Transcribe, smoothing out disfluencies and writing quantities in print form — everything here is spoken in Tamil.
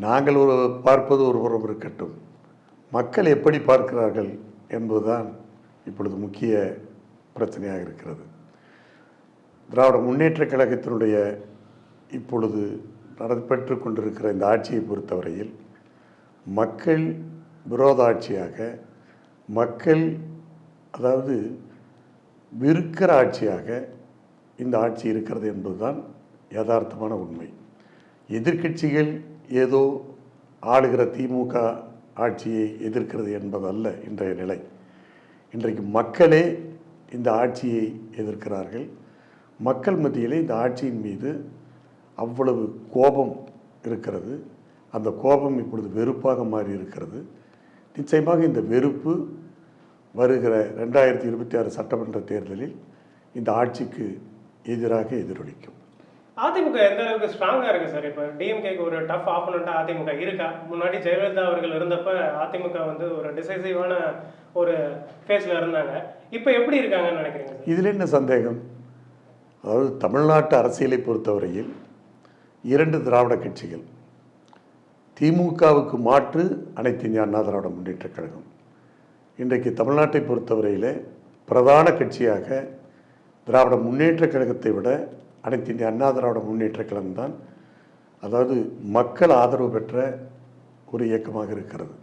நாங்கள் பார்ப்பது ஒரு புறம் இருக்கட்டும், மக்கள் எப்படி பார்க்கிறார்கள் என்பதுதான் இப்பொழுது முக்கிய பிரச்சனையாக இருக்கிறது. திராவிட முன்னேற்றக் கழகத்தினுடைய இப்பொழுது நடைபெற்று கொண்டிருக்கிற இந்த ஆட்சியை பொறுத்தவரையில் மக்கள் விரோத ஆட்சியாக, மக்கள் அதாவது விருக்கிற ஆட்சியாக இந்த ஆட்சி இருக்கிறது என்பதுதான் யதார்த்தமான உண்மை. எதிர்க்கட்சிகள் ஏதோ ஆளுகிற திமுக ஆட்சியை எதிர்க்கிறது என்பதல்ல இன்றைய நிலை. இன்றைக்கு மக்களே இந்த ஆட்சியை எதிர்க்கிறார்கள். மக்கள் மத்தியிலே இந்த ஆட்சியின் மீது அவ்வளவு கோபம் இருக்கிறது. அந்த கோபம் இப்பொழுது வெறுப்பாக மாறி இருக்கிறது. நிச்சயமாக இந்த வெறுப்பு வருகிற 2026 சட்டமன்ற தேர்தலில் இந்த ஆட்சிக்கு எதிராக எதிரொலிக்கும். அதிமுக எந்த அளவுக்கு ஸ்ட்ராங்காக இருக்குது சார்? இப்போ டிஎம்கேக்கு ஒரு டஃப் ஆப்போனண்ட்டாக அதிமுக இருக்கா? முன்னாடி ஜெயலலிதா அவர்கள் இருந்தப்ப அதிமுக வந்து ஒரு டிசைசிவான ஒரு ஃபேஸில் இருந்தாங்க. இப்போ எப்படி இருக்காங்கன்னு நினைக்கிறீங்க? இதில் என்ன சந்தேகம்? அதாவது தமிழ்நாட்டு அரசியலை பொறுத்தவரையில் 2 திராவிட கட்சிகள், திமுகவுக்கு மாற்று அனைத்து இந்திய அண்ணா திராவிட முன்னேற்றக் கழகம். இன்றைக்கு தமிழ்நாட்டை பொறுத்தவரையில் பிரதான கட்சியாக திராவிட முன்னேற்றக் கழகத்தை விட அனைத்து இந்திய அண்ணா திராவிட முன்னேற்றக் கழகம் தான், அதாவது மக்கள் ஆதரவு பெற்ற ஒரு இயக்கமாக இருக்கிறது.